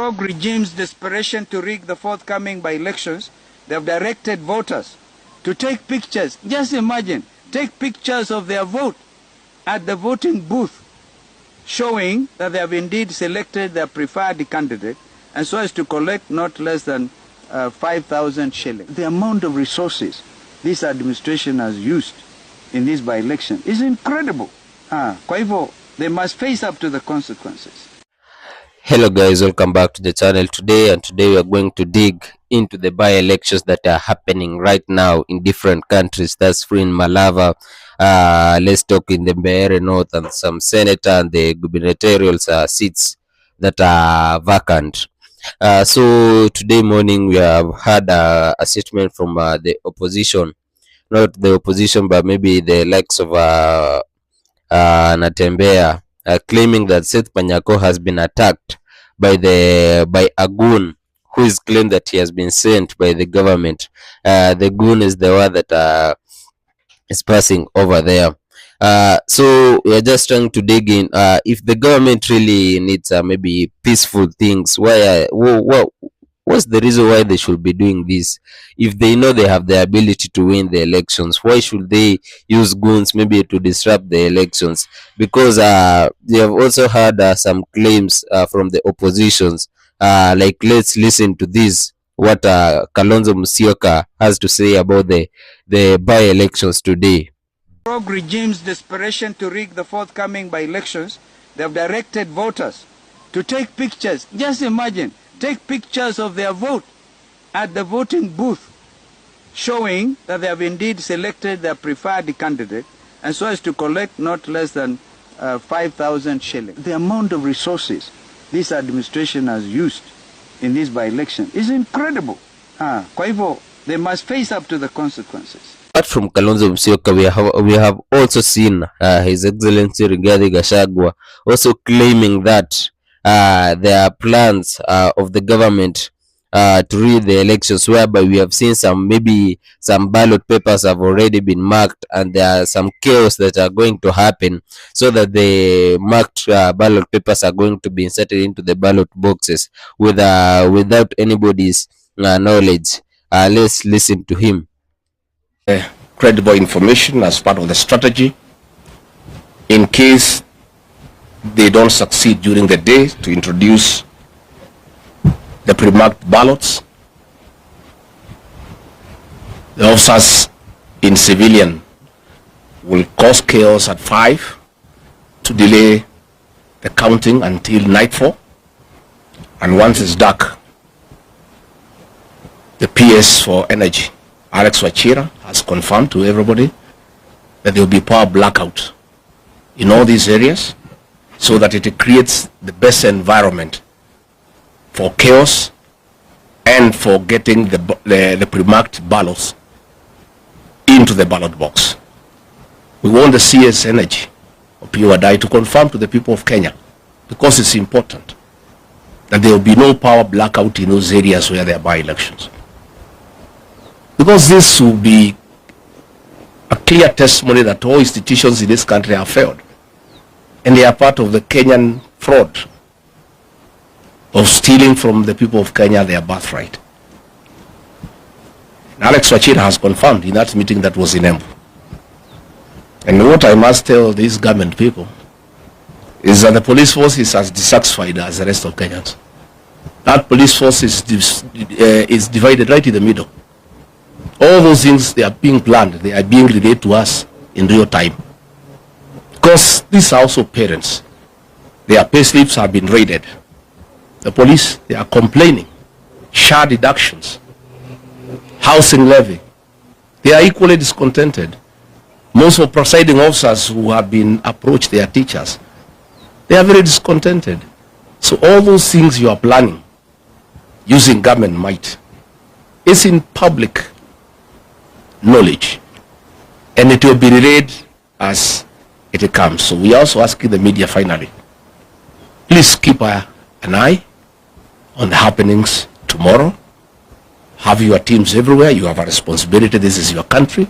Rogue regime's desperation to rig the forthcoming by-elections, they have directed voters to take pictures. Just imagine, take pictures of their vote at the voting booth, showing that they have indeed selected their preferred candidate, and so as to collect not less than 5,000 shillings. The amount of resources this administration has used in this by-election is incredible. Kwa hivyo, they must face up to the consequences. Hello guys, welcome back to the channel today, and today we are going to dig into the by-elections that are happening right now in different countries. That's free in Malava. Let's talk in the Mbeere North and some senator and the gubernatorial seats that are vacant. So today morning we have had a statement from the opposition, not the opposition but maybe the likes of Natembea, claiming that Seth Panyako has been attacked by a goon who is claimed that he has been sent by the government. The goon is the one that is passing over there. So we are just trying to dig in. If the government really needs maybe peaceful things, what's the reason why they should be doing this? If they know they have the ability to win the elections, why should they use goons maybe to disrupt the elections? Because they have also had some claims from the oppositions. Like, let's listen to this, what Kalonzo Musyoka has to say about the by-elections today. Rogue regime's desperation to rig the forthcoming by-elections, they have directed voters to take pictures. Just imagine, take pictures of their vote at the voting booth, showing that they have indeed selected their preferred candidate, and so as to collect not less than 5,000 shillings. The amount of resources this administration has used in this by-election is incredible. Kwa hivyo, they must face up to the consequences. Apart from Kalonzo Musyoka, we have also seen His Excellency Rigathi Gachagua also claiming that there are plans of the government to rig the elections, whereby we have seen maybe some ballot papers have already been marked, and there are some chaos that are going to happen, so that the marked ballot papers are going to be inserted into the ballot boxes without anybody's knowledge. Let's listen to him. Credible information as part of the strategy in case they don't succeed during the day to introduce the pre-marked ballots. The officers in civilian will cause chaos at 5 to delay the counting until nightfall, and once it's dark, the PS for energy, Alex Wachira, has confirmed to everybody that there will be power blackout in all these areas, so that it creates the best environment for chaos and for getting the pre-marked ballots into the ballot box. We want the CS Energy of PUADI to confirm to the people of Kenya, because it's important, that there will be no power blackout in those areas where there are by-elections. Because this will be a clear testimony that all institutions in this country have failed, and they are part of the Kenyan fraud of stealing from the people of Kenya their birthright. And Alex Wachira has confirmed in that meeting that was in Embu. And what I must tell these government people is that the police force is as dissatisfied as the rest of Kenyans. That police force is divided right in the middle. All those things, they are being planned, they are being relayed to us in real time. Because these are also parents. Their pay slips have been raided. The police, they are complaining. Share deductions, housing levy. They are equally discontented. Most of presiding officers who have been approached, their teachers, they are very discontented. So all those things you are planning using government might is in public knowledge, and it will be relayed as it comes. So we are also asking the media, finally, please keep an eye on the happenings tomorrow. Have your teams everywhere. You have a responsibility. This is your country,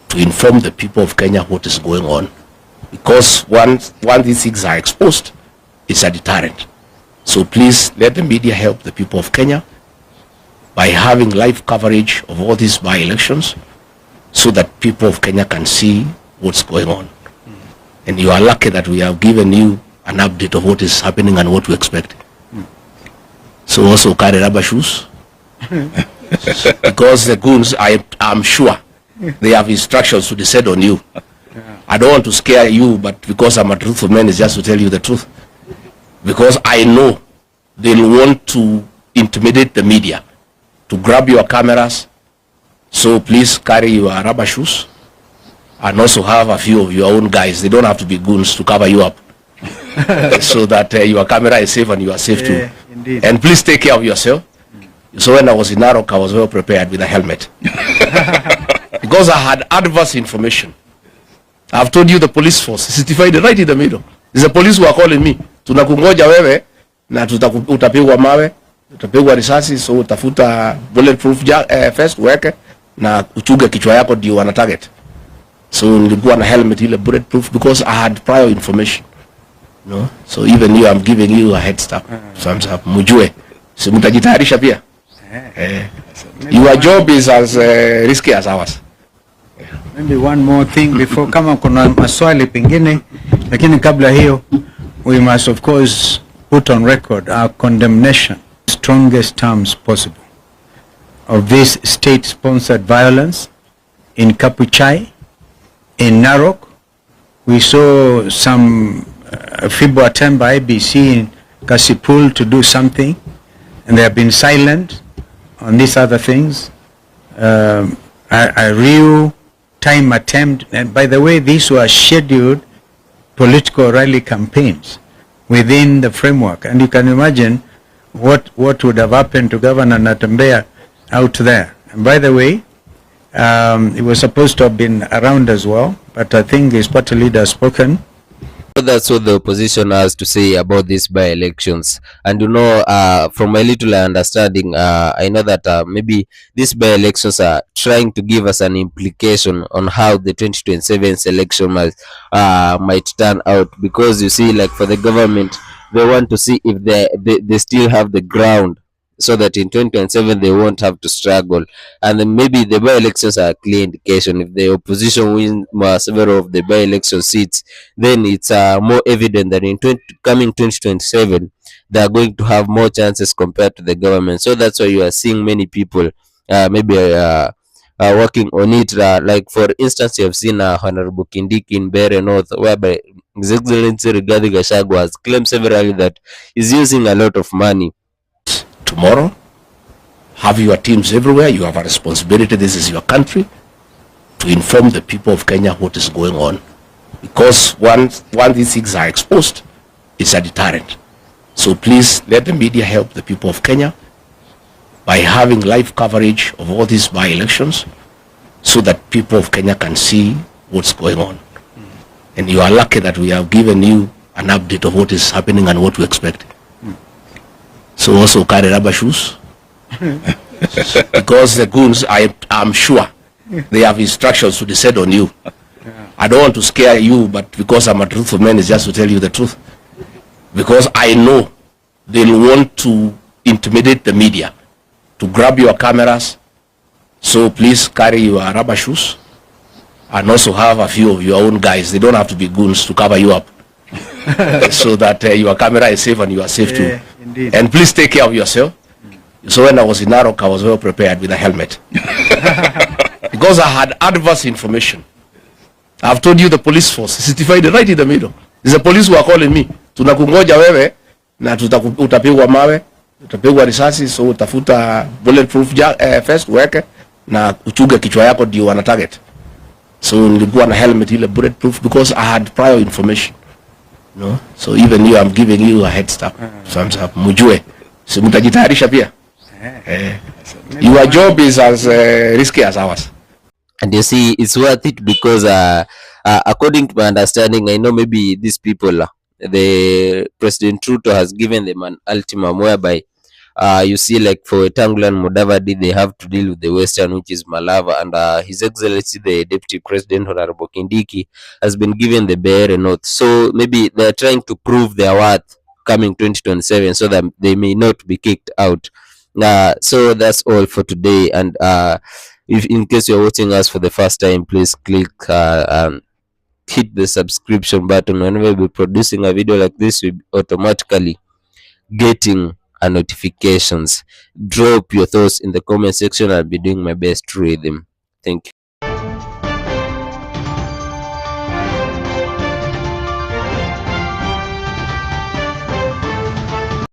to inform the people of Kenya what is going on, because once these things are exposed, it's a deterrent. So please let the media help the people of Kenya by having live coverage of all these by-elections so that people of Kenya can see what's going on. And you are lucky that we have given you an update of what is happening and what to expect. So also carry rubber shoes. Because the goons, I'm sure, they have instructions to descend on you. I don't want to scare you, but because I'm a truthful man, it's just to tell you the truth. Because I know they'll want to intimidate the media, to grab your cameras. So please carry your rubber shoes and also have a few of your own guys. They don't have to be goons to cover you up. So that your camera is safe and you are safe too. Indeed. And please take care of yourself. So when I was in Narok, I was well prepared with a helmet. Because I had adverse information. I've told you the police force is divided right in the middle. There's the police who are calling me. Tunakungoja wewe na utapigwa mawe, utapigwa risasi, so utafuta bulletproof vest weke na uchuge kichwa yako ndio wana target. So nilikuwa na helmet ile bulletproof because I had prior information. No? So even you, I'm giving you a head start. Thumbs up. Mujue. Si mtajitayarisha pia. Your job is as risky as ours. Maybe one more thing before, kama kuna maswali pengine, lakini kabla hiyo, we must of course put on record our condemnation, strongest terms possible, of this state-sponsored violence in Kapuchai, in Narok. We saw some feeble attempt by IEBC in Kasipul to do something, and they have been silent on these other things. A real time attempt, and by the way, these were scheduled political rally campaigns within the framework, and you can imagine what would have happened to Governor Natembeya out there. And by the way, he was supposed to have been around as well, but I think his party leader has spoken. That's what the opposition has to say about these by-elections. And you know, from my little understanding, I know that maybe these by-elections are trying to give us an implication on how the 2027 election might turn out. Because you see, like for the government, they want to see if they still have the ground, so that in 2027 they won't have to struggle. And then maybe the by-elections are a clear indication. If the opposition wins several of the by-election seats, then it's more evident that in coming 2027 they are going to have more chances compared to the government. So that's why you are seeing many people maybe working on it. Like for instance, you have seen Honorable Kindiki in Bere North, whereby His Excellency Rigathi Gachagua has claimed severally that he's using a lot of money. Tomorrow, have your teams everywhere. You have a responsibility. This is your country, to inform the people of Kenya what is going on. Because once these things are exposed, it's a deterrent. So please let the media help the people of Kenya by having live coverage of all these by-elections so that people of Kenya can see what's going on. And you are lucky that we have given you an update of what is happening and what to expect. So also carry rubber shoes. Because the goons, I'm sure, they have instructions to descend on you. I don't want to scare you, but because I'm a truthful man, it's just to tell you the truth. Because I know they'll want to intimidate the media, to grab your cameras. So please carry your rubber shoes and also have a few of your own guys. They don't have to be goons to cover you up. So that your camera is safe and you are safe too. Indeed. And please take care of yourself. So when I was in Narok, I was well prepared with a helmet. Because I had adverse information. I've told you the police force is divided right in the middle. There's the police who are calling me. Tunakungoja wewe na utapigwa mawe, utapigwa risasi, so utafuta bulletproof vest weke na uchuge kichwa yako ndio wana target. So nilikuwa na helmet ile bulletproof because I had prior information. No? So even you, I'm giving you a head start. Thumbs up. Mujue. Si mtajitayarisha pia. Your job is as risky as ours. And you see, it's worth it because according to my understanding, I know maybe these people, the President Ruto has given them an ultimatum whereby you see, like for Wetangula and Mudavadi, they have to deal with the Western, which is Malava, and His Excellency the Deputy President Honorable Kindiki has been given the Bere North. So maybe they're trying to prove their worth upcoming 2027, so that they may not be kicked out. So that's all for today. And if in case you're watching us for the first time, please click hit the subscription button. Whenever we're producing a video like this, we automatically getting notifications. Drop your thoughts in the comment section. I'll be doing my best to read them. Thank you.